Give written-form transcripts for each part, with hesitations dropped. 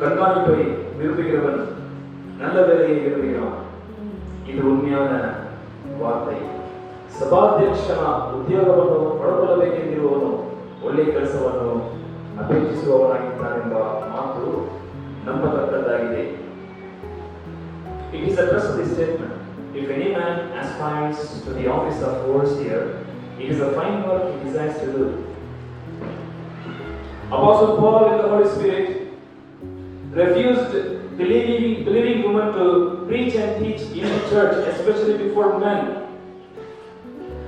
கண்காணிப்பை விரும்புகிறவன் நல்ல வேலையை விரும்புகிறான். இது ಉಣ್ಮೆಯಾದ ವಾರ್ತೆ. ಸಭಾಧ್ಯಕ್ಷನ ಉದ್ಯೋಗವನ್ನು ಪಡೆದುಕೊಳ್ಳಬೇಕೆಂದಿರುವವನು ಒಳ್ಳೆಯ ಕೆಲಸವನ್ನು ಅಪೇಕ್ಷಿಸುವವನಾಗಿದ್ದಾನೆಂಬ ಮಾತು ನಂಬತಕ್ಕದ್ದಾಗಿದೆ. It is a trustworthy statement. If any man aspires to the office of overseer, it is a fine work he desires to do. Apostle Paul in the Holy Spirit refused believing women to preach and teach in the church, especially before men.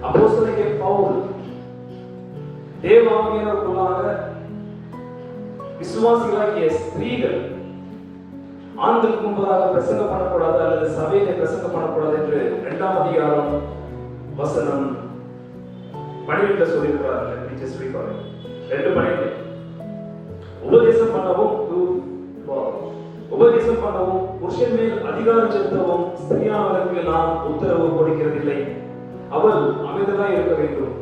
அப்போஸ்தலனாகிய பவுல் தேவாவியானவர்களாக விசுவாசிகளாகிய ஸ்திரீகள் ஆண்களுக்கு முன்பதாக பிரசங்கம் பண்ணக்கூடாது அல்லது சபையிலே பிரசங்கம் பண்ணக்கூடாது என்று 2ஆம் அதிகாரம் வசனம் 12 சொல்லியிருக்கிறார்கள். 2:12 உபதேசம் பண்ணவும் புருஷன் மேல் அதிகாரம் செலுத்தவும் ஸ்திரீயானவர்களுக்கு நாம் உத்தரவு கொடுக்கிறதில்லை. அவள் அமைதியாய் இருக்க வேண்டும்.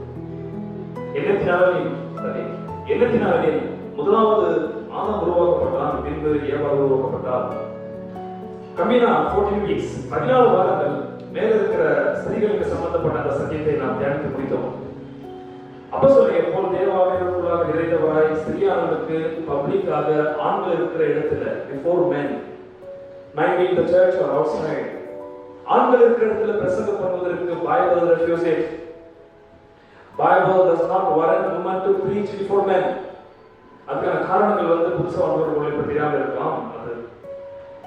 எண்ணத்தினாலே முதலாவது ஆதாம் உருவாக்கப்பட்டான், பின்பு ஏவாள் உருவாக்கப்பட்டார். கம்மினா 14 weeks 14 வாரங்கள் மேல இருக்கிற ஸ்திரீகளுக்கு சம்பந்தப்பட்ட அந்த சத்தியத்தை நாம் தியானித்து முடித்தோம். அப்போஸ்தலனாகிய பவுல் தேவாவியானவர்களால் நிறைந்தவராய் ஸ்திரீயானவர்களுக்கு பப்ளிக்காக ஆண்கள் இருக்கிற இடத்துல before men, maybe in the church or outside, ஆண்கள் இருக்கிற இடத்துல பிரசங்கம் பண்ணுவதற்கு Bible refuse it. Bible does not warrant women to preach before men. அதுக்கான காரணங்கள் புதுசா வந்தவர்களுக்கு தெரியாம இருக்கலாம். அது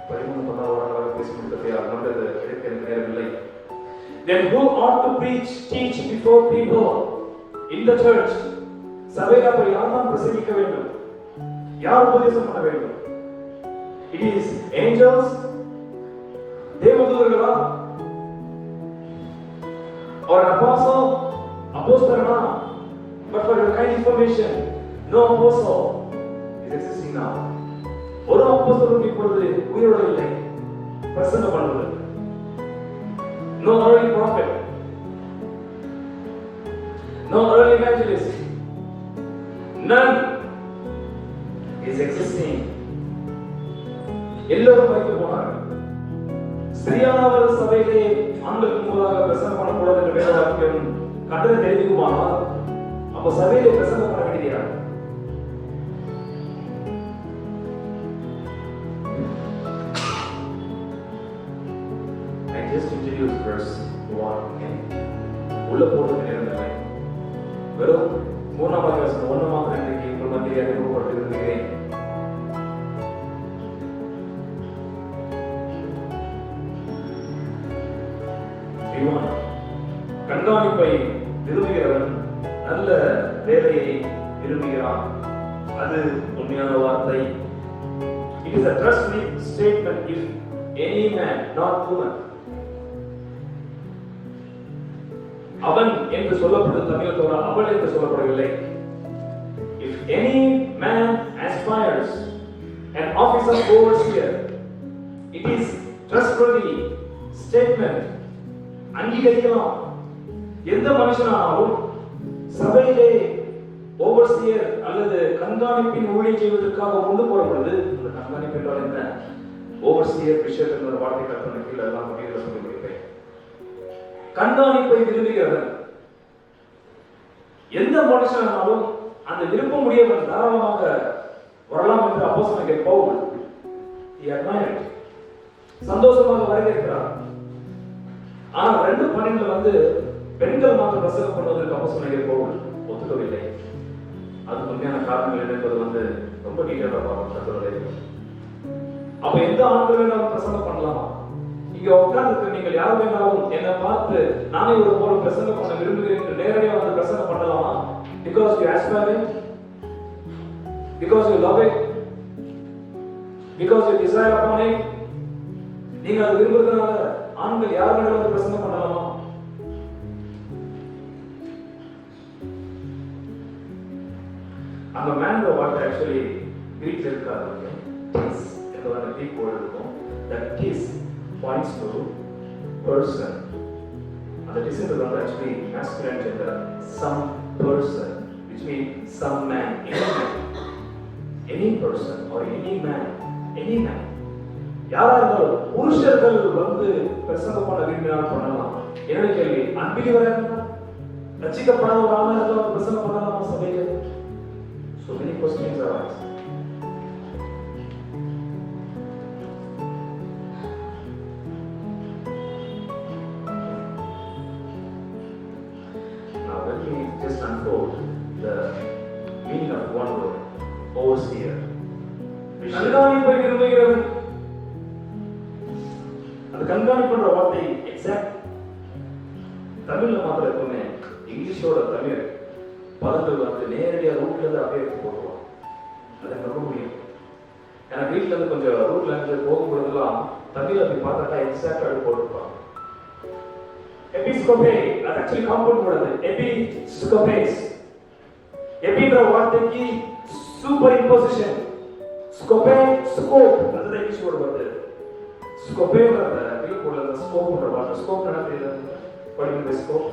13 பேசி முடித்தது நம்மளது எடுக்க நேரமில்லை. Then who ought to teach before people in the church? சபையில போய் யார் தான் பிரசங்கிக்க வேண்டும், யார் உபதேசம் பண்ண வேண்டும்? It is angels, தேவதூதர்களா, or an apostolனா? But for your kind information, no apostle is existing now. ஒரு அப்போஸ்தலன் இப்பொழுது உயிரோடு இல்லை பிரசங்கம் பண்ணுவது. No early prophet, no early evangelist, none is existing. எல்லோரும் மரித்து போனார்கள். ஸ்திரீயானவள் சபையிலே ஆண்களுக்கு முன்பதாக பிரசங்கம் பண்ணக்கூடாது என்ற வேத வாக்கியம் கட்டளை தெரிவிக்குமானால் அப்போ சபையிலே பிரசங்கம் பண்ண வேண்டியது just introduce verse 1. உள்ள போறது நேரமில்லை. வெறும் 3ஆம் வசனம் 1 மாத்திரம் இன்றைக்கு உங்கள் மத்தியிலே அறிமுகப்படுத்த விரும்புகிறேன். கண்காணிப்பை விரும்புகிறவன் நல்ல வேலையை விரும்புகிறான். அது உண்மையான வார்த்தை. It is a trustworthy statement if any man, not woman. அவன் என்று சொல்லப்படுவது தமிழ் தோற அவள் என்று சொல்லப்படவில்லை. If any man aspires an office of overseer, it is trustworthy statement. அங்கீகரிக்கலாம். எந்த மனுஷனாலும் சபையிலே ஓவர்சியர் அல்லது கண்காணிப்பின் ஊழியம் செய்வதற்காக முன்பு போறப்படுது. அந்த கண்காணிப்பு என்றால் என்ன? ஓவர்சியர் பிஷப் என்ற வார்த்தை கற்பனைக்கு எல்லாம் முடிவில் சொல்லி முடிப்பேன். கண்காணிப்பை விரும்புகிறவன் எந்த மனுஷனாலும் அந்த விருப்பம் உடையவன் தாராளமாக வரலாம் என்று அப்போஸ்தலனாகிய பவுல் சந்தோஷமாக வரவேற்கிறார். ஆனால் 2:12 பெண்கள் மாத்திரம் பிரசங்கம் பண்ணுவதற்கு அப்போஸ்தலனாகிய பவுல் ஒத்துக்கவில்லை. அது உண்மையான காரணங்கள் என்பது ரொம்ப டீட்டெயிலா பார்க்கணும். அப்ப எந்த ஆண்கள் வேணாலும் பிரசங்கம் பண்ணலாமா? இங்க உட்கார்ந்து நீங்கள் யார் வேணாலும் என்னை பார்த்து நானே ஒரு போல பிரசங்கம் பண்ண விரும்புகிறேன் என்று நேரடியாக பிரசங்கம் பண்ணலாமா? Because you aspire it, because you love it, because you desire upon it. நீங்க அது விரும்புறதுனால ஆண்கள் யார் வேணாலும் பிரசங்கம் பண்ணலாமா? அந்த மேன் வாட் ஆக்சுவலி கிரீக் இருக்காது. என்ற கிரீக் வேர்ட் இருக்கும். that kiss points to person. And this is actually masculine gender, some person, which means some man, any person or any man. யாரா இருந்தாலும் புருஷர்கள் பிரசங்கம் பண்ண விரும்பினால் பண்ணலாம். என்னுடைய கேள்வி, அன்பிலிவரா இருந்தால் ரட்சிக்கப்படாத ஒரு ஆணா இருந்தால் பிரசங்கம் பண்ணலாமா சபைக்கு? So many questions are asked. Now let me just unfold the meaning of one word, overseer. கண்காணிப்பை விரும்புகிறவன். அந்த கண்காணிப்புன்ற வார்த்தை எக்ஸாக்ட் தமிழ்ல மாத்திரம் எப்பவுமே இங்கிலீஷோட தமிழ் பதங்கள் நேரடியாக ரூட்ல இருந்து அப்படியே போட்டுருவான். அது ரொம்ப முடியும். ஏன்னா வீட்டுல இருந்து கொஞ்சம் ரூட்ல இருந்து போகும்போதெல்லாம் தமிழ் அப்படி பார்த்தாக்கா எக்ஸாக்டா அப்படி போட்டுருப்பாங்க. எபிஸ்கோபே அது ஆக்சுவலி காம்பவுண்ட் போடுறது. எபிஸ்கோபேஸ் எபின்ற வார்த்தைக்கு சூப்பர் இம்போசிஷன். ஸ்கோபே ஸ்கோப் அதுதான் இங்கிலீஷ் வேர்ட் வருது. ஸ்கோபேன்ற கிரீக் வேர்ட்ல ஸ்கோப்ன்ற வார்த்தை. ஸ்கோப் என்ன தெரியுது? படிக்கிற ஸ்கோப்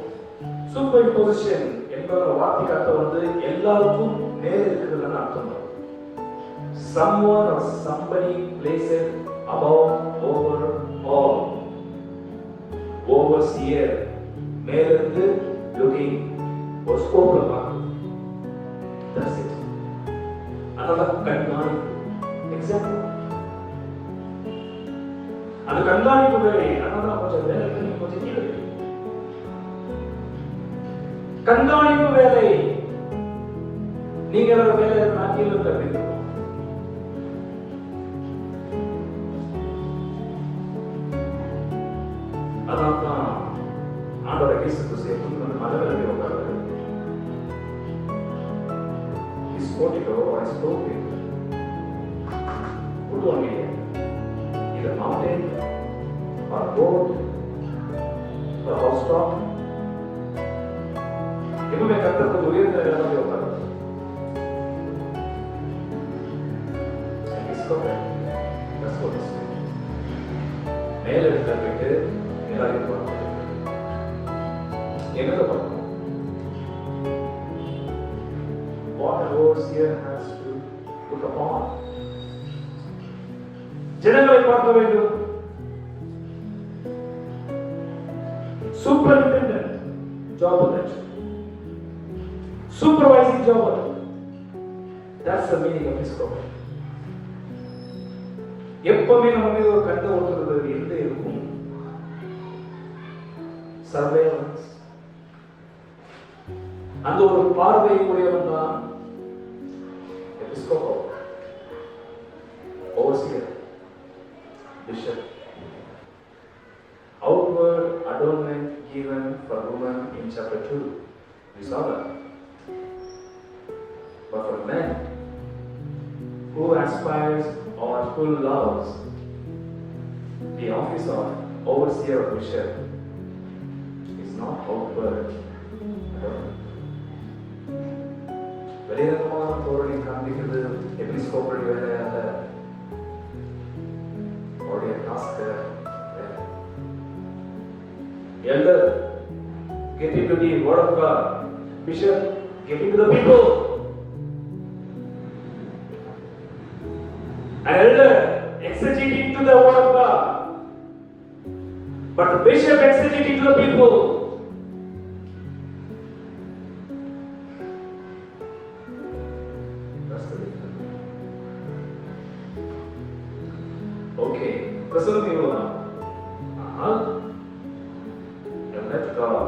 சூப்பர் இம்போசிஷன் என்ற வார்த்தைக்கு அர்த்தம் எல்லாருக்கும் மேல் இருக்கிறதுன்னு அர்த்தம். someone or somebody places above, over, all. Overseer மேல இருந்து looking ஒரு ஸ்கோப்ல பார்க்கணும். That's it. அதனால கண்காணிப்பு எக்ஸாம்பிள் அந்த கண்காணிப்பு வேலை. அதனால கொஞ்சம் வேலை கொஞ்சம் கீழே கண்காணிப்பு வேலை. நீங்க வேலை நாட்டில் இருக்கு. அதான் ஆண்டோட கேசுக்கு சேர்த்து மதவிலகை உட்காரு. Portico or I spoke it. Put on me either mountain or boat or housetop. எப்பவுமே கர்த்தருக்கு உயர்ந்த இடத்துல உட்காரு. மேல இடத்துல போயிட்டு எல்லாரையும் பார்க்கணும். எங்க பார்க்கணும்? What an overseer has to put upon. ஜனங்களை பார்க்க வேண்டும். Superintendent job that. Supervising job. That's the meaning of this program. எப்பவுமே நம்ம மீது ஒரு கண்ணை ஓட்டுறது எந்த இருக்கும்? சர்வேலன்ஸ். அந்த ஒரு பார்வை உடையவன் தான் Episcopal, overseer, bishop. Outward adornment given for women in chapter 2, we saw that. But for men who aspires or who loves the office of overseer or bishop is not outward adornment. வெளிரங்கமான தோரணை காண்பிக்கிறது Episcopal வேலை அல்ல, அவருடைய task. Elder, get into the word of God. Bishop, get into the people. An elder exegete into the word of God, but the bishop exegete into the people. That's the difference. Okay, பிரசங்கம் இவ்வளவுதான். Let God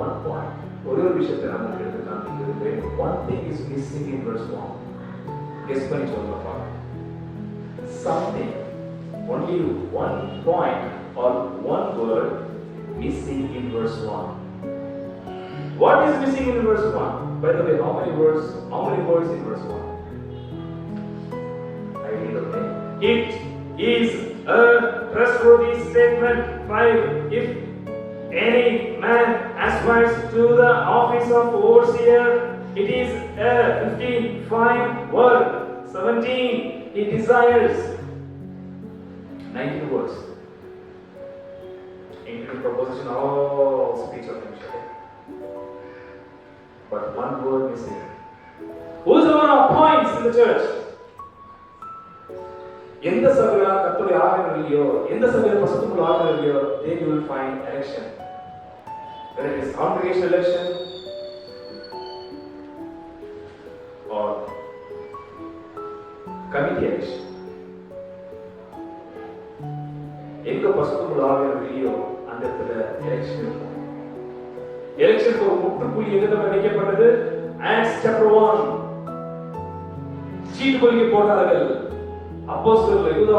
one point. ஒரு விஷயத்தை நமக்கு எடுத்து காண்பிக்கிறது. One thing is missing in verse 1. Guess பண்ணி சொல்லுங்க. Something, only one point or one word missing in verse 1. What is missing in verse 1? By the way, how many words in verse 1? I read, okay. It is a trustworthy statement. 5. If any man aspires to the office of overseer, it is a 15 fine word. 17, he desires. 19 words, including proposition, all speech of him. But one word missing. Who is the one who appoints in the church? எந்த சபையில கர்த்தருடைய ஆவியானவர் இல்லையோ, எந்த சபையில பரிசுத்த ஆவியானவர் இல்லையோ, they will find election. Whether it is congregation election or committee election. எங்க பரிசுத்த ஆவியானவர் இல்லையோ அந்த இடத்துல election இருக்கும். எலெக்ஷனுக்கு ஒரு முற்றுப்புள்ளி எங்க வைக்கப்பட்டது? Acts chapter 1. சீட்டு கொள்கை போட்டார்கள். அப்போஸ்தலர்கள் யூதா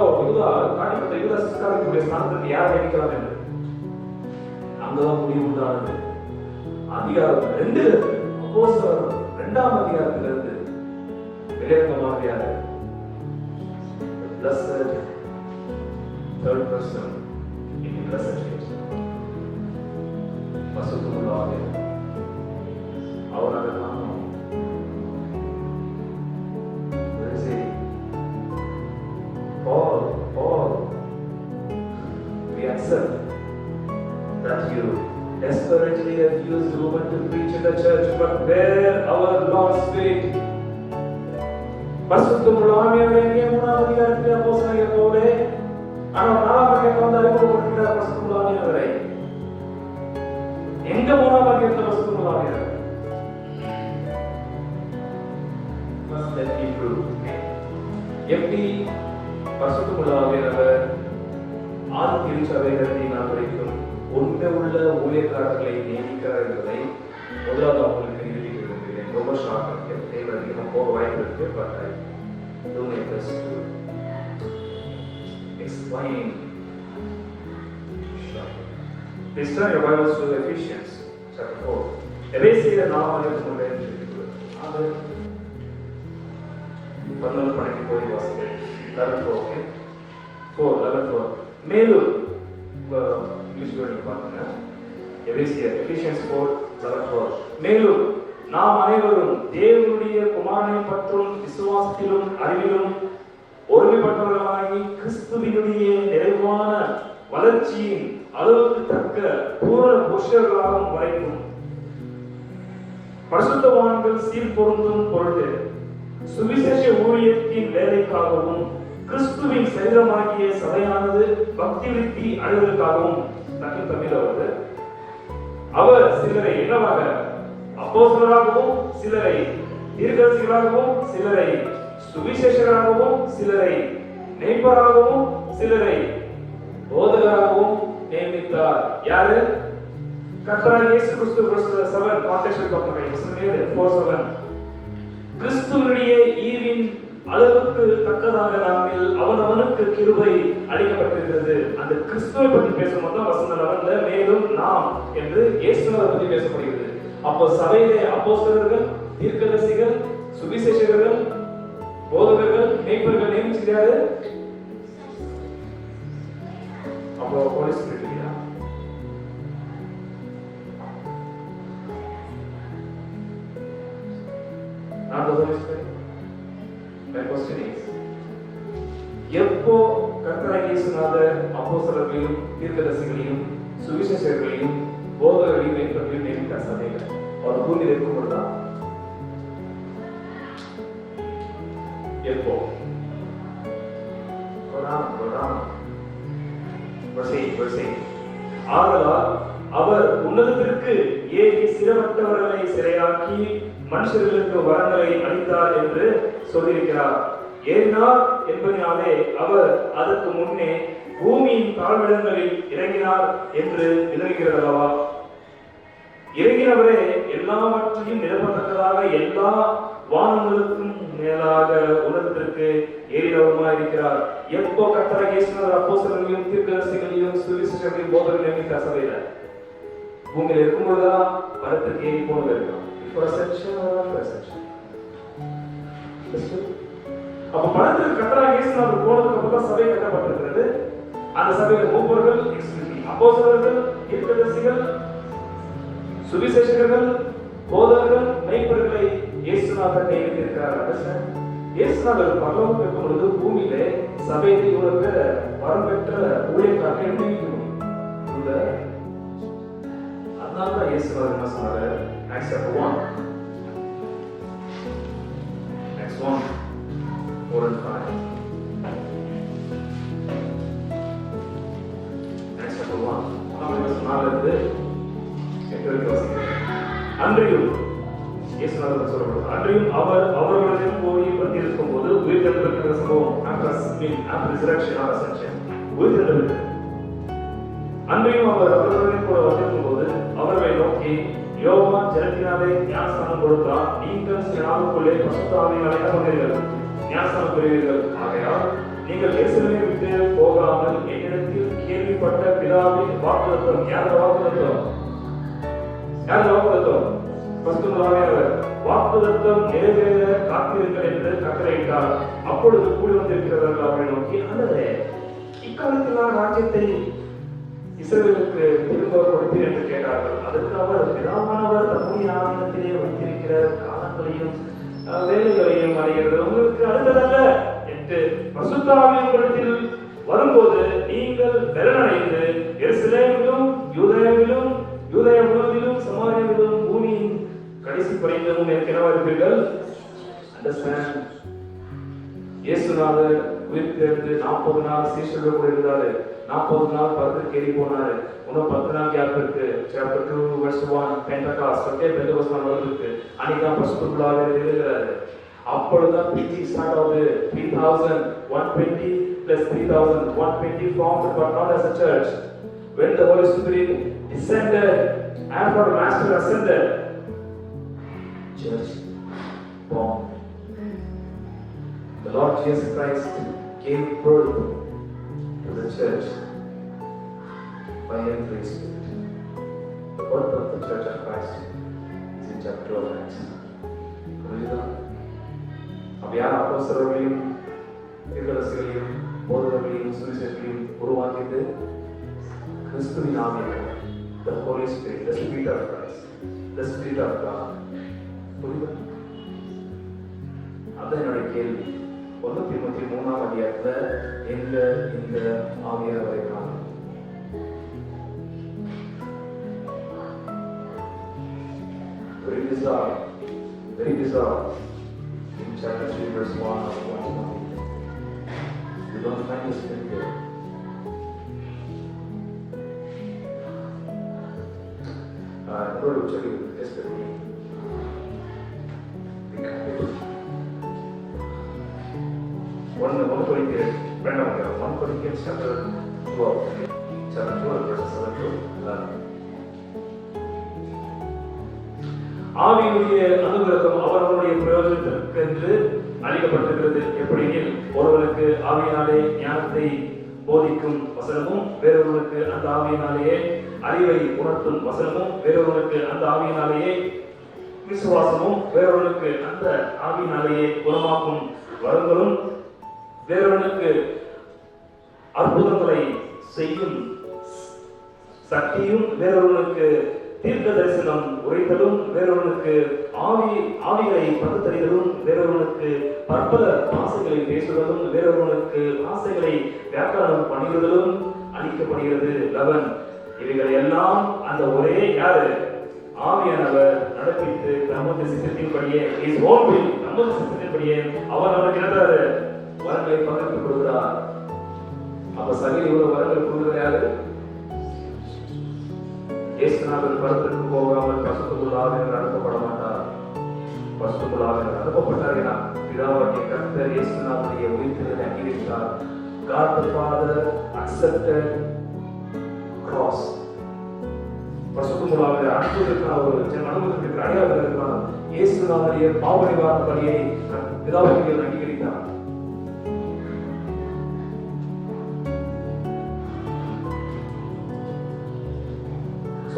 காணிப்பட்ட யூதா சிஸ்காரியத்துடைய ஸ்தானத்துக்கு யார் நியமிக்கலாம் என்று அங்கதான் முடிவு உண்டானது. அதிகாரம் 2 அப்போஸ்தலர் 2ஆம் அதிகாரத்திலிருந்து வெளிரங்கமாக யாரு? Blessed third person in the blessed church. பசுத்தமுள்ளாக அவர் அதெல்லாம் Paul, we accept that you desperately refused women to preach in the church, but where our Lord's faith. பரிசுத்தமுள்ள ஆவியானவரே, மூணாவது அதிகாரத்திலே அப்போஸ்தலனாகிய பவுலே, ஆனால் 4ஆம் அதிகாரத்தில் அறிமுகப்படுத்துகிற பரிசுத்தமுள்ள ஆவியானவரை எங்க 3ஆம் அதிகாரத்தில் பரிசுத்தமுள்ள ஆவியானவர்? Must let me prove. எப்படி பரிசுத்தமுள்ள ஆவியானவர் ஆதி திருச்சபைகளில் நான் வரைக்கும் உண்மை உள்ள ஊழியக்காரர்களை நியமிக்கிறார் என்பதை முதலாவது அவங்களுக்கு நிரூபிக்க விரும்புகிறேன். ரொம்ப ஷார்ட் இருக்கு, அதிகமாக போக வாய்ப்பு இருக்கு. But I do my best to explain shortly. Please turn your Bibles to Ephesians chapter 4. எபேசியர் 4ஆம் அதிகாரத்தில் அது 11-12 போய் வாசிக்கிறேன். 11:4. மேலும் இங்கிலீஷ் வேர்ட் பாருங்க. எபேசியர் 4:11. மேலும் நாம் அனைவரும் தேவனுடைய குமாரனை பற்றும் விசுவாசத்திலும் அறிவிலும் ஒருமைப்பட்டவர்களாகி கிறிஸ்துவினுடைய நிறைவான வளர்ச்சியின் அளவுக்கு தக்க பூரண புருஷர்களாகும் வரைக்கும் பரிசுத்தவான்கள் சீர் பொருந்தும் பொருட்டு சுவிசேஷ ஊழியத்தின் வேலைக்காகவும் கிறிஸ்துவின் சரீரமாகிய சபையானது பக்தி விருத்தி அடைவதற்காகவும் தமிழ் அவர் சிலரை என்னவாக அப்போஸ்தலராகவும், சிலரை தீர்க்கதரிசிகளாகவும், சிலரை சுவிசேஷகராகவும், சிலரை மேய்ப்பராகவும், சிலரை போதகராகவும் நியமித்தார். யாரு? கர்த்தராகிய இயேசு கிறிஸ்து verse 7 கான்டெக்ஸ்ட் பார்க்கணும். வசனமே 4:7 கிறிஸ்துவினுடைய ஈவின் அளவுக்கு தக்கதாக நாங்கள் அவனவனுக்கு கிருபை அளிக்கப்பட்டிருக்கிறது. அந்த கிறிஸ்துவை பற்றி பேசும்போது வசனம் 11 மேலும் நாம் என்று இயேசுவை பற்றி பேசப்படுகிறது. அப்போ சபையிலே அப்போஸ்தலர்கள், தீர்க்கதரிசிகள், சுவிசேஷகர்கள், போதகர்கள், மேய்ப்பர்கள் நியமிச்சிருக்காரு. அப்போ ஹோலி ஸ்பிரிட் இல்லையா? Not the Holy Spirit. My question is, எப்போ கர்த்தராகிய இயேசுநாதர் அப்போஸ்தலர்களையும் தீர்க்கதரிசிகளையும் சுவிசேஷகர்களையும் போதகர்களையும் மேய்ப்பர்களையும் நியமித்தார் சபையில? அவர் பூமியில் இருக்கும் பொழுதா? எப்போ? ஆதலால் அவர் உன்னதத்திற்கு ஏறி சிரமற்றவர்களை சிறையாக்கி மனுஷர்களுக்கு வரங்களை அளித்தார் என்று சொல்லியிருக்கிறார். ஏறினார் என்பதனாலே அவர் அதற்கு முன்னே பூமியின் தாழ்விடங்களில் இறங்கினார் என்று விளங்குகிறதல்லவா? இறங்கினவரே எல்லாவற்றையும் நிரப்பத்தக்கதாக எல்லா வானங்களுக்கும் மேலாக உலகத்திற்கு ஏறினவருமா இருக்கிறார். எப்போ கர்த்தராகிய இயேசுநாதர் அப்போஸ்தலர்களையும் தீர்க்கதரிசிகளையும் சுவிசேஷகர்களையும் போதகர்களையும் நியமித்தார் சபையில? பூமியில இருக்கும்போதா பரத்துக்கு ஏறி போனது இருக்கலாம். அப்ப பரத்துக்கு கர்த்தராகிய இயேசுநாதர் போனதுக்கு அப்புறம் சபை கட்டப்பட்டிருக்கிறது. அந்த சபையில மூப்பர்கள், அப்போஸ்தலர்கள், தீர்க்கதரிசிகள், சுவிசேஷகர்கள், போதகர்கள், மேய்ப்பர்களை இயேசுநாதர் நியமித்திருக்கிறார். இயேசுநாதர் பரலோகம் இருக்கும் பொழுது பூமியிலே சபையில் இவருக்கு வரம் பெற்ற ஊழியக்காரர்கள் நியமிக்கணும். அதனால்தான் இயேசுநாதர் என்ன சொன்னாரு? Acts chapter 1. Acts 1, 4 and 5. Acts chapter 1. சொன்னாலிருந்து 8 வரைக்கும் வாசிக்கிறேன். அன்றையும் இயேசுநாதர் சொல்லப்படுது, அன்றையும் அவர் அவர்களுடன் போய் வந்திருக்கும் போது உயிர்த்தெழுந்திருக்கிற சம்பவம் உயிர்த்தெழுந்தது. அன்றையும் அவர் அவர்களுடன் கூட வந்திருக்கும் போது அவர்களை நோக்கி யோவான் ஜலத்தினாலே ஞானஸ்நானம் கொடுத்தார். நீங்கள் நாளுக்குள்ளே பரிசுத்த ஆவியினாலே என்ன பண்ணுவீர்கள்? ஞானஸ்நானம் பெறுவீர்கள். ஆகையால் நீங்கள் எருசலேமை விட்டு போகாமல் என்னிடத்தில் கேள்விப்பட்ட பிதாவின் வாக்குத்தத்தம். யார் வாக்குத்தத்தம்? வாக்குத்தத்தம் நிறைவேற காத்திருங்கள் என்று கட்டளையிட்டார். அப்பொழுது கூடி வந்திருக்கிறவர்கள் அவரை நோக்கி, அல்லது இக்காலத்தில் ராஜ்யத்தை இஸ்ரவேலுக்கு திரும்ப கொடுப்பீர் என்று கேட்டார்கள். அதற்கு அவர், பிதாவானவர் தம்முடைய ஆதீனத்திலே வைத்திருக்கிற காலங்களையும் வேலைகளையும் அறிகிறது, உங்களுக்கு அடுத்ததல்ல என்று பரிசுத்த ஆவி உங்களிடத்தில் வரும்போது நீங்கள் பலனடைந்து எருசலேமிலும் யூதேயாவிலும் யூதேயா முழுவதிலும் சமாரியாவிலும் பூமியின் கடைசி பரியந்தமும் எனக்கு என்னவா இருப்பீர்கள்? அண்டர்ஸ்டாண்ட்? இயேசுநாதர் உயிர்த்தெழுந்து 40 நாள் சீஷர்கள் கூட இருந்தாரு. 40 நாள் பரத்துக்கு ஏறி போனாரு. இன்னும் 10 நாள் கேப் இருக்கு. chapter 2 verse 1 பெந்தகாஸ்ட் பெந்தகோஸ்து நாள் வருது. அன்னைக்கு தான் பரிசுத்தமாக எழுதுறாரு. அப்பொழுதுதான் preaching ஸ்டார்ட் ஆகுது. 3000 120 plus 3000 120 formed but not as a church. When the Holy Spirit descended, after the Master ascended, church born. The Lord Jesus Christ gave birth to the church by every Spirit. The birth of the Church of Christ is in chapter 2 of Acts. புரியுதா? அவ்வியான அப்போஸ்தலர்களையும் தீர்க்கதரிசிகளையும் போதகர்களையும் சுவிசேஷகர்களையும் உருவாக்கியது கிறிஸ்துவின் ஆவியானவர். The Holy Spirit, the Spirit of Christ, the Spirit of God. புரியுதா? அதான் என்னுடைய கேள்வி. 1 தீமோத்தேயு 3ஆம் அதிகாரத்துல எங்க இந்த ஆவியானவரை காணோம்? Very bizarre. In chapter 3 verse 1 of 1 Timothy, you don't find the Spirit there. I'm going to tell you this story. One Corinthians chapter 12 verses 7 to 11. ஆவியுடைய அனுகிரகம் அவர்களுடைய பிரயோஜனத்திற்கு என்று அளிக்கப்பட்டிருக்கிறது. எப்படியெனில் ஒருவனுக்கு ஆவியினாலே ஞானத்தை போதிக்கும் வசனமும், வேறொருவனுக்கு அந்த ஆவியினாலேயே அறிவை உணர்த்தும் வசனமும், வேறொருவனுக்கு அந்த ஆவியினாலேயே விசுவாசமும், வேறொருவனுக்கு அந்த ஆவியினாலேயே குணமாக்கும் வரங்களும், வேறொருவனுக்கு அற்புதங்களை செய்யும் சக்தியும், வேறொருவனுக்கு தீர்க்க தரிசனம் உரைத்தலும், வேறொருவனுக்கு ஆவிகளை பகுத்தறிதலும், வேறொருவனுக்கு பற்பல ஆசைகளை பேசுவதும், வேறொருவனுக்கு ஆசைகளை வியாக்கியானம் பண்ணுவதிலும் அளிக்கப்படுகிறது. 11 இவைகள் எல்லாம் அந்த ஒரே யாரு ஆவியானவர் நடப்பித்து நமது சித்தத்தின்படியே நமது சித்தத்தின்படியே அவர் நமக்கு என்னது வரங்களை பகிர்ந்து கொடுக்கிறார். அப்ப சகல ஒரு வரங்கள் கொடுக்கிறது யாரு? இயேசுநாதர் பரத்திற்கு போகாமல் பசுத்துக்குள் ஆவியானவர் அனுப்பப்பட மாட்டார். பசுத்துக்குள் ஆவியானவர் அனுப்பப்பட்டார் என பிதாவாகிய கர்த்தர் இயேசுநாதருடைய உயிர்த்தெழுதலை அங்கீகரித்தார். God the Father accepted cross. பசுத்துக்குள் ஆவியானவர் அனுப்புவதற்கான ஒரு அனுபவத்திற்கு அடையாளம் இருக்கிறார். இயேசுநாதருடைய பாவ நிவாரண பலியை பிதாவாகிய அங்கீகரித்தார்.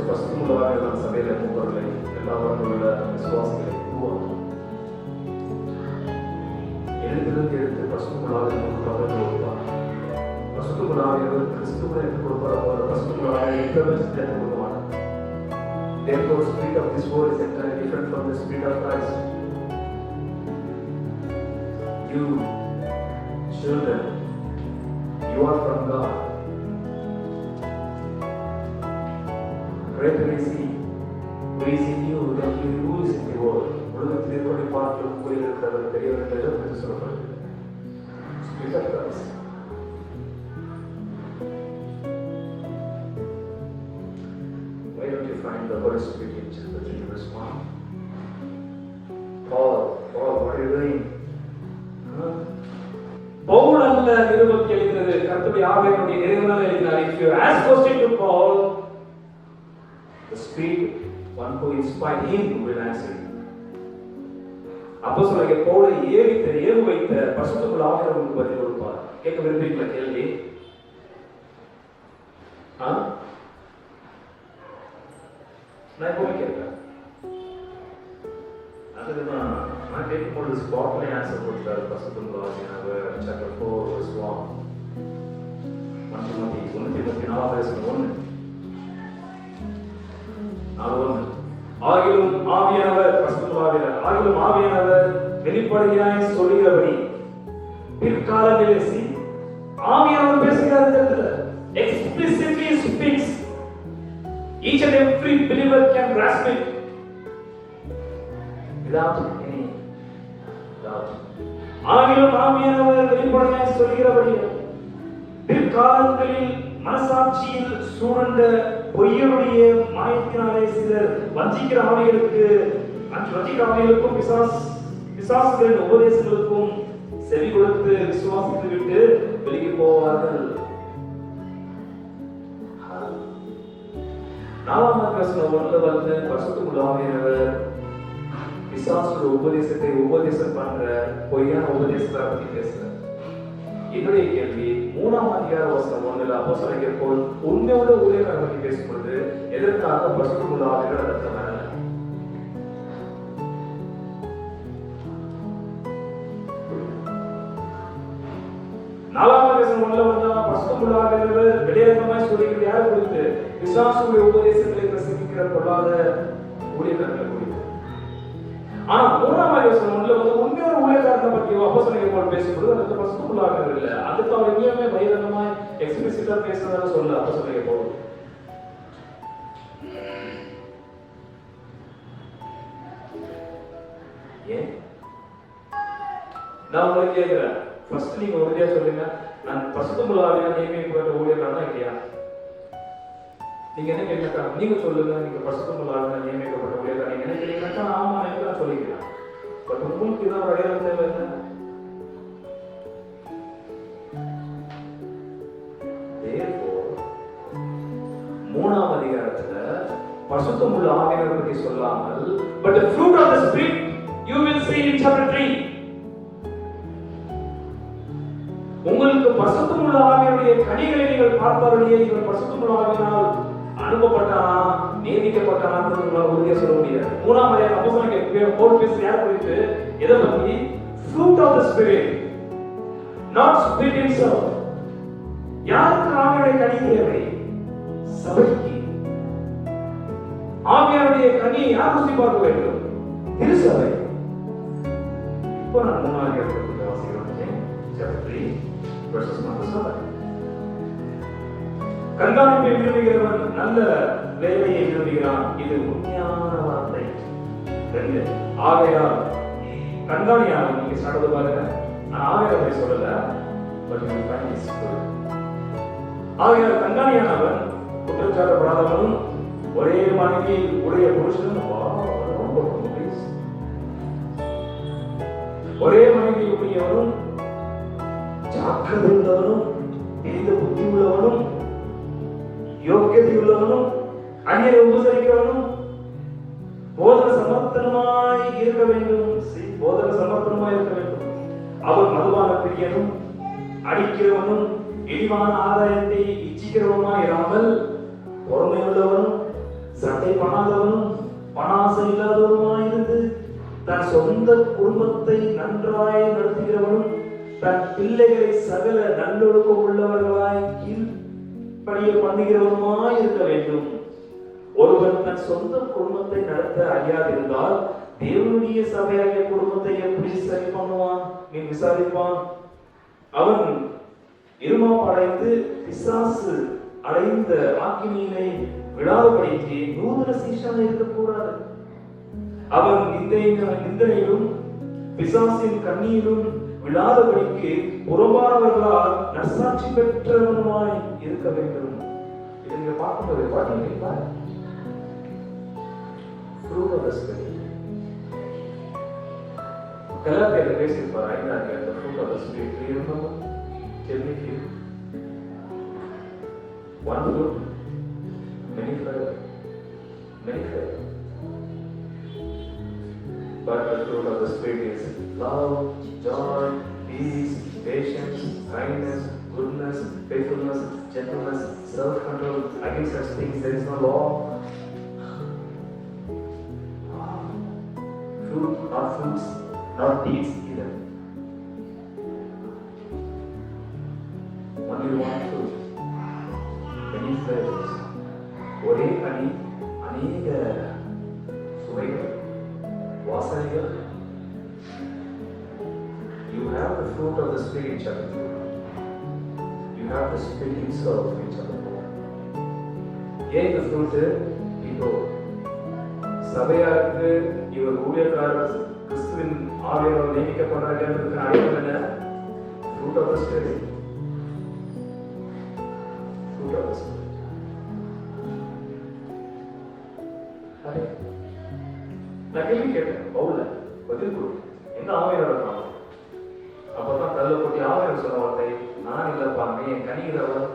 பசுத்துக்குள்ளாக சபையில மூவர்களை எல்லாரும் உள்ள விசுவாசங்களை உருவாக்கும். எழுத்து பசுத்துக்குள்ளாக பகிர்ந்து கொடுப்பார். பசுத்துக்குள்ளாக கிறிஸ்துவை எடுத்துக் கொடுப்பார். பசுத்துக்குள்ளாக எடுத்துக் கொடுப்பார். Therefore, the spirit of this world is entirely different from the spirit of Christ. You children, you are from God. Greater is He who is in you than He who is in the world. உலகத்தில் இருக்கிற பார்த்து உங்களில் இருக்கிறவர் பெரியவர் என்று சொல்லப்படுகிறது. Spirit of Christ. Why don't you find the Holy Spirit in chapter 3 verse 1? Paul, what are you doing? Pavul அல்ல நிருபம் எழுதினது, கர்த்தருடைய ஆவியானவருடைய நிறைவாக எழுதினார். If you ask question to Paul, the Spirit, one who inspired him, will answer you. அப்போஸ்தலனாகிய பவுலை ஏவு வைத்த பரிசுத்த ஆவியானவர் பதில் கொடுப்பார். கேட்க விரும்புகிறீங்களா கேள்வி? நான் எப்பவுமே கேட்கிறேன். அதுதான் நான் கேட்கும்போது ஸ்பாட்ல ஆன்சர் கொடுத்தாரு. பரிசுத்த ஆவியானவர் chapter 4 verse 1. மத்தேயு 1:4 ஆகிலும் ஆவியானவர் ஆகிலும் ஆவியானவர் வெளிப்படையாய் சொல்லுகிறபடி பிற்காலங்களில் ஆவியானவர் பேசுகிறார். explicitly speaks. Each and every believer can grasp it without any doubt. ஆகிலும் ஆவியானவர் வெளிப்படையாய் சொல்லுகிறபடி பிற்காலங்களில் மனசாட்சியில் சூழ்ந்த பொய்யருடைய மாயத்தினாலே சிலர் வஞ்சிக்கிற ஆவிகளுக்கும் பிசாசுகளின் உபதேசங்களுக்கும் செவி கொடுத்து விசுவாசித்து விட்டு வெளியே போவார்கள். 4ஆம் வசனத்துல வந்து பரிசுத்த ஆவியானவர் பிசாசுடைய உபதேசத்தை உபதேசம் பண்ற பொய்யான உபதேசத்தை பத்தி பேசுறார். என்னுடைய கேள்வி 3ஆம் அதிகார வசனம் 1ல அப்போஸ்தலனாகிய பவுல் உண்மையோட ஊழியக்காரரை பற்றி பேசும்போது எதற்காக பரிசுத்த ஆவியானவர் அதற்கு வரல? 4ஆம் வசனம் 1ல வந்தா பரிசுத்த ஆவியானவர் வெளியரங்கமாய் சொல்லிக்கிறது யாரை குறித்து? பிசாசுடைய உபதேசங்களை பிரசங்கிக்கிற பொல்லாத ஊழியக்காரர்களை குறித்து. ஆனா 3ஆம் வசனம் 1ல வந்து உண்மையோட ஊழியக்காரரை பற்றி அப்போஸ்தலனாகிய பவுல் பேசும்போது அதுக்கு பரிசுத்த ஆவியானவர் இல்ல. அதுக்கு அவர் எங்கேயுமே பகிரங்கமாய் எக்ஸ்பிளிசிட்டா பேசுறதா சொல்ல அப்போஸ்தலனாகிய பவுல். ஏன்? நான் உங்களுக்கு கேட்கிறேன். ஃபர்ஸ்ட் நீங்க உறுதியா சொல்லுங்க, நான் பரிசுத்த ஆவியானவர் நியமிக்கப்பட்ட ஊழியக்காரனா இல்லையா? நீங்க என்ன கேட்கறா? நீங்க சொல்லுங்க, நீங்க பரிசுத்த ஆவியானவர் நியமிக்கப்பட்ட ஊழியக்காரனா நீங்க என்ன கேட்கறீங்கன்னா ஆமா நான் சொல்லிக்கிறேன். பட் உங்களுக்கு இதான் ஒரு அடையாளம் தேவை என்ன? Therefore 3ஆம் அதிகாரத்துல பரிசுத்தம் உள்ள ஆவியானவரை பற்றி சொல்லாமல், but the fruit of the spirit you will see in chapter 3. உங்களுக்கு பரிசுத்தம் உள்ள ஆவியானுடைய கனிகளை நீங்கள் பார்த்தாலே இவர் பரிசுத்தம் உள்ள ஆவியினால் அனுப்பப்பட்டானா நியமிக்கப்பட்டானா உங்களால் உறுதியா சொல்ல முடியாது. மூணாம் அதிகாரம் அப்போஸ்தலனுக்கு பவுல் பேசுற யார் குறித்து, எதை பத்தி? fruit of the spirit, not spirit himself. யாருக்கு ஆவியானுடைய கனி தேவை? சபைக்கு. ஆவியானுடைய கனி யார் ருசி பார்க்க வேண்டும்? திருச்சபை. இப்போ நான் மூணாவது இடத்துக்கு வாசிக்கிறேன். chapter 3 verses 1-7. கண்காணிப்பை விரும்புகிறவன் நல்ல வேலையை விரும்புகிறான், இது உண்மையான வார்த்தை. ஆகையால் கண்காணியாளர், நீங்க சொல்றது பாருங்க, நான் ஆகையாளரை சொல்லல, but you find this good. ஆகையால் கண்காணியானவன் குற்றச்சாட்டப்படாதவனும் ஒரே மனைவி உடைய புருஷனும், ஒரே மனைவி உடையவனும் ஜாக்கிரதை உள்ளவனும் தெரிந்த புத்தி உள்ளவனும் யோக்கியதை உள்ளவனும் அந்நியரை உபசரிக்கிறவனும் போதக சமர்த்தனமாய் இருக்க வேண்டும். போதக சமர்த்தனமாய் இருக்க வேண்டும். அவன் மதுபான பிரியனும் அடிக்கிறவனும் இழிவான ஆதாயத்தை இச்சிக்கிறவனுமாய் இராமல் பொறுமையுள்ளவனும் சட்டை பண்ணாதவனும் பணாசை இல்லாதவனுமாய் இருந்து தன் சொந்த குடும்பத்தை நன்றாய் நடத்துகிறவனும் தன் பிள்ளைகளை சகல நல்லொழுக்கம் உள்ளவர்களாய் கீழ்ப்படிய பண்ணுகிறவனுமாய் இருக்க வேண்டும். ஒருவன் தன் சொந்த குடும்பத்தை நடத்த அறியாதிருந்தால் தேவனுடைய சபையாகிய குடும்பத்தை எப்படி சரி பண்ணுவான்? நீ விசாரிப்பான். அவன் இருமாப்படைந்து பிசாசு அடைந்த ஆக்கினியினை விழாதபடிக்கு நூதன சீஷனாக இருக்கக்கூடாது. அவன் நிந்தையிலும் பிசாசின் கண்ணியிலும் விழாதபடிக்கு புறம்பானவர்களால் நற்சாட்சி பெற்றவனுமாய் இருக்க வேண்டும். இதை நீங்க பார்க்கும்போது பாத்தீங்களா? fruit of the spirit. கலாத்தியர் பேசியிருப்பார் 5ஆம் அதிகாரத்தில் fruit of the spirit. Do you remember? Tell me few. One fruit, many fruit, many fruit. But the fruit of the spirit is love, joy, peace, patience, kindness, goodness, faithfulness, gentleness, self-control. Against such things there is no law. Fruit, not fruits, not deeds either. Only one fruit, many flavors. ஒரே கனி, அநேக சுவைகள், வாசனைகள். You have the fruit of the spirit, chapter 2. You have the spirit himself in chapter 4. ஏன் இந்த fruit? இப்போ சபையாருக்கு இவர் ஊழியக்காரர் கிறிஸ்துவின் ஆவியானவர் நியமிக்கப்படுறாங்க. அடையாளம் என்ன? fruit of the spirit. fruit of the spirit. நான் கேள்வி கேட்டேன், பவுல பதில் கொடு, எந்த ஆவியானவர் இருக்காங்க? அப்பதான் கல்ல கொட்டி ஆவியானவர் சொன்ன வார்த்தை, நான் இல்லப்பா, நீ என் கனிகிறவர்.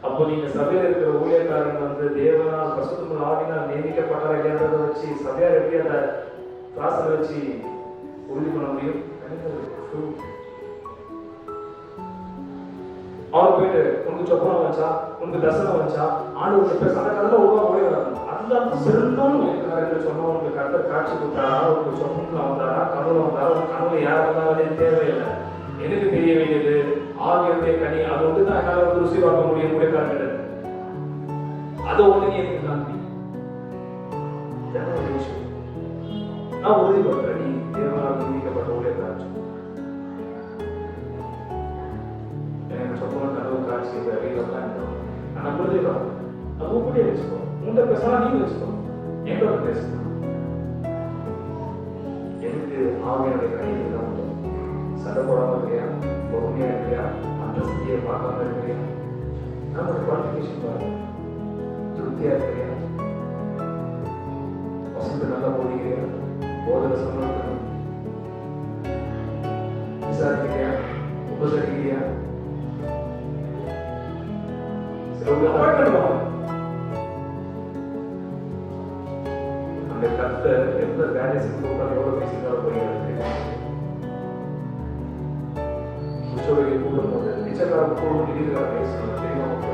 அப்போ நீங்க சபையில இருக்கிற ஊழியக்காரன் வந்து தேவனால் பரிசுத்தமுள்ள ஆவியினால் நியமிக்கப்பட்டார் இல்லையான்றதை வச்சு சபையார் எப்படி அந்த கிளாஸ்ல வச்சு உறுதி பண்ண முடியும்? அவர் போயிட்டு உனக்கு சொப்பனம் வச்சா, உனக்கு தர்சனம் வச்சா, ஆண்டவருக்கு பேச அந்த கதை ஒழுங்கா ஓடி வரணும். அதுதான் சிறந்தவன் ஊழியக்காரன் சொன்னா, உனக்கு கர்த்தர் காட்சி கொடுத்தாரா, உனக்கு சொப்பனத்துல வந்தாரா, கனவுல வந்தாரா, உனக்கு கனவுல யார் வந்தாலும் தேவையில்லை. எனக்கு தெரிய வேண்டியது ஆவியானுடைய கனி. அது ஒன்று தான் என்னால வந்து ருசி பார்க்க முடியும் ஊழியக்காரன். அதை ஒண்ணு நீ எனக்கு காண்பி. நான் உறுதிப்படுறேன், நீ தேவனால் நியமிக்கப்பட்ட ஊழியக்காரன். சொப்பனம் கனவு காட்சி அறியலாம். நான் உறுதிப்படுறேன். அது உங்களுடைய வச்சுக்கோ. உங்கள்கிட்ட பேசலாம், நீங்க வச்சுக்கோ, எங்களோட பேசணும். எனக்கு ஆவியானுடைய கனி தான் சண்டை போடாம இருக்கியா, பொறுமையா இருக்கியா, அந்த சத்தியை பார்க்காம இருக்கியா, நம்மளோட குவாலிஃபிகேஷன் பாருங்க, திருப்தியா இருக்கிறியா, வசந்த நல்லா போடுகிறியா, போதனை சம்பளம் விசாரிக்கிறியா, உபசரிக்கிறியா, ஒரு அப்பாயின்மெண்ட் வாங்க. அந்த கர்த்தர் எந்த வேலைக்கு போட்டாலும் எவ்வளவு பேசினாலும் போயிருக்காரு. கூடும் போது பிச்சைக்காரன் கூடும்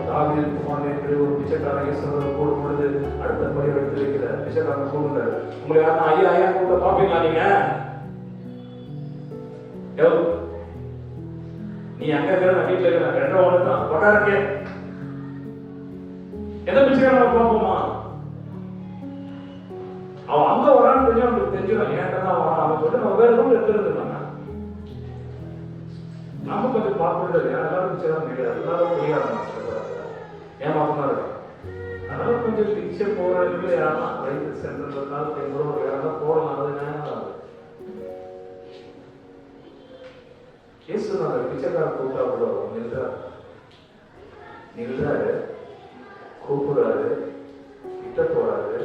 தாவீது குமாரன் என்று ஒரு பிச்சைக்காரன் இயேசுவை கூடும் பொழுது அடுத்த படி எடுத்து வைக்கிற பிச்சைக்காரன் கூடுறாரு. உங்களை யாரும் ஐயா ஐயா கூட பாப்பீங்களா நீங்க? நீ அங்க இருக்கிற நான் வீட்டுல இருக்கிற ரெண்டா ஒண்ணு தான் உட்காருங்க. எந்த பிச்சைக்காரன் பார்ப்போமா? அவன் அங்க வரான்னு தெரிஞ்சு அவனுக்கு தெரிஞ்சிடும். ஏன்டா அவன் சொல்லிட்டு நம்ம வேற ரூல் எடுத்துருந்தாங்க. நம்ம கொஞ்சம் பார்க்கறது எல்லாரும் பிச்சைதான் கிடையாது, எல்லாரும் முடியாது ஏமாத்தமா இருக்கு. அதனால கொஞ்சம் பிச்சை போறதுக்கு யாரா வயிற்று சென்றதுனால தெங்குறோம் யாரா போடலாம். அது நேரம் இயேசுநாதர் பிச்சைக்கார கூட்டா கூட நின்றாரு, கூப்பிடுறாரு, கிட்ட போறாரு,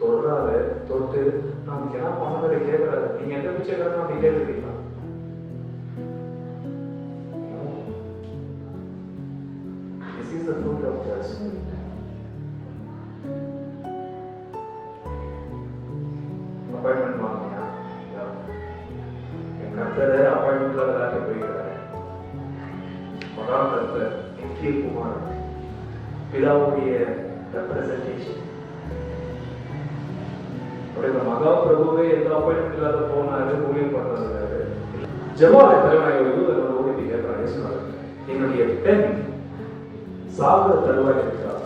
தொடுறாரு, தொட்டு நமக்கு என்ன பண்ண கேட்கறாரு. நீங்க எந்த பிச்சைக்காரன் அப்படி கேட்குறீங்களா? This is the fruit of the Spirit. Appointment வாங்கினா என் கர்த்தரை அப்பாயின்மெண்ட்ல விளையாட்டு போயிருக்காரு. மகா கர்த்தர் நித்திய குமார் பிதாவுடைய ரெப்ரசன்டேஷன். மகா பிரபுவே எந்த அப்பாயின்மெண்ட் இல்லாத போனாரு, ஊழியம் பண்றாரு. ஜெபாலய தலைவனாக ஓடி கேட்கிறாரு, என்னுடைய பெண் சாகுற தருவாய் இருக்கிறார்.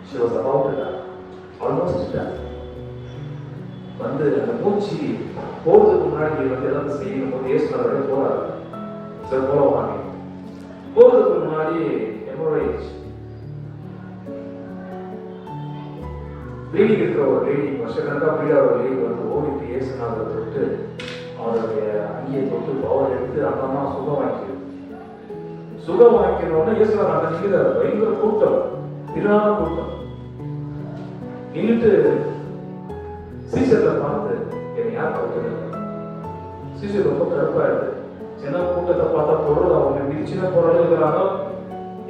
She was about to die, almost dead. வந்து அந்த மூச்சு போறதுக்கு முன்னாடி வந்து ஏதாவது செய்யணும் போது இயேசுநாதர் போறாரு. சரி போறவாங்க. போறதுக்கு முன்னாடி ஹெமோரேஜ் ப்ளீடிங் இருக்கிற ஒரு லேடி, வருஷக்கணக்காக ப்ளீட் ஆகிற லேடி வந்து ஓடிட்டு இயேசுநாதரை தொட்டு அவருடைய அங்கியை தொட்டு பவர் எடுத்து அந்த அம்மா சுகம் வாங்கிக்கிறது. சுகம் வாங்கிக்கணும்னா இயேசுநாதர் அந்த நிற்கிறார். பயங்கர கூட்டம், திரளான கூட்டம் நின்றுட்டு சீசர்ல பார்த்து என்னை யார் தொட்டது? சீசர் ரொம்ப கடுப்பாயிடுது. சின்ன கூட்டத்தை பார்த்தா தொடர்ந்து அவங்க மிதிச்சுன்னா போராடுகிறாங்க.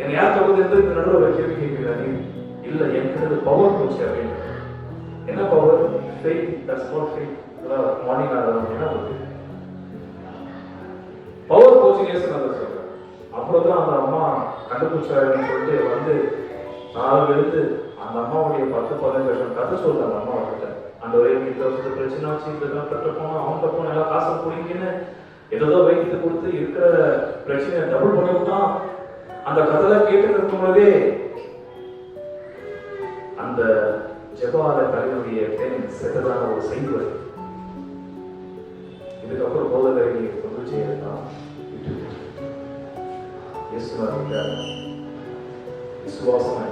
என்னை யார் தொட்டது இந்த நடுவில் கேள்வி கேட்கிறாரு. இல்ல எனக்கு பவர் போச்சு அப்படின்னு. என்ன power? Faith. That's what faith. Morning ஆடுறதுன்னா பவர் போச்சு இயேசுநாதர் சொல்றாரு. அப்புறம் தான் அந்த அம்மா கண்டுபிடிச்சாருன்னு சொல்லிட்டு வந்து நாலு எடுத்து அந்த அம்மாவுடைய 10-15 வருஷம் கதை சொல்லுது. அந்த அம்மா கிட்ட அந்த ஒரே வீட்டில் பிரச்சனை வச்சு இதெல்லாம் கட்ட போனோம், அவங்க போனோம், எல்லாம் காசை பிடிங்கன்னு ஏதோ வைத்தியத்தை கொடுத்து இருக்கிற பிரச்சனையை டபுள் பண்ணி விட்டான். அந்த கதைலாம் கேட்டு இருக்கும் பொழுதே அந்த ஜெபாலய தலைவனுடைய பெண் செத்ததான ஒரு செய்தி வருது. இதுக்கப்புறம் போதகரை கொண்டு செய்யலாம் விசுவாசம்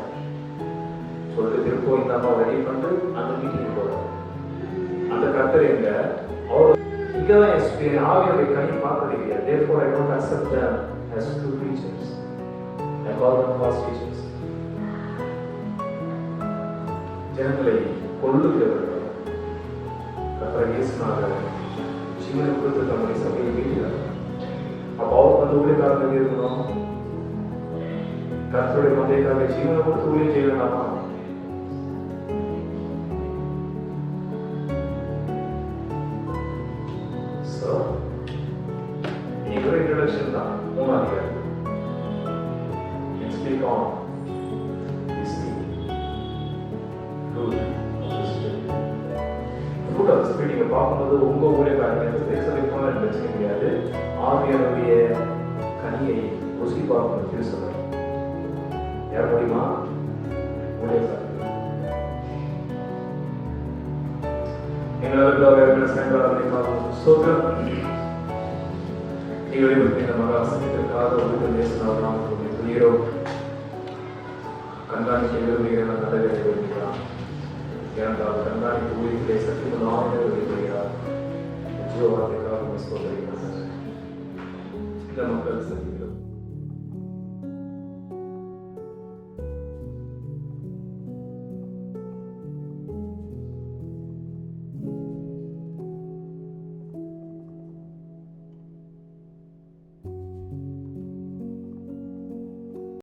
சொல்லிட்டு திருப்பம் இந்த அம்மா ரெடி பண்ணிட்டு அந்த மீட்டிங் போறாரு. அந்த கர்த்தர் எங்க அவர் இங்கதான் ஆவியுடைய கனி பார்க்கறது இல்லையா? Therefore I don't accept them as true preachers. I call them false teachers. ஜனங்களை கொள்ளுகிறவர்கள் கர்த்தர் இயேசுநாதர் ஜீவனை கொடுத்து தம்முடைய சபையை மீட்கிறார். அப்ப அவர் வந்து ஊழியக்காரர்கள் இருக்கணும். கர்த்தருடைய மந்தைக்காக ஜீவனை கொடுத்து ஊழியம் செய்ய வேண்டாமா? இன்ட்ரோடக்ஷன் தான். மூணாவது speak on this fruit of spirit. நீங்க பார்க்கும்போது உங்க ஊழியக்காரங்க பிரச்சனை கிடையாது. ஆவியாருடைய கனியை ருசி பார்க்கணும் சொல்றேன். யார் முடியுமா? ஊழியக்காரர். கண்காணிக்க விரும்புகிற நல்ல வேலை விரும்புகிறான். இரண்டாவது கண்காணிக்க ஊழியத்திலே சத்தியமுள்ள ஆவியை விரும்புகிறார். ஜீவவார்த்தைக்காக இந்த மக்கள் சந்திக்கிறோம்.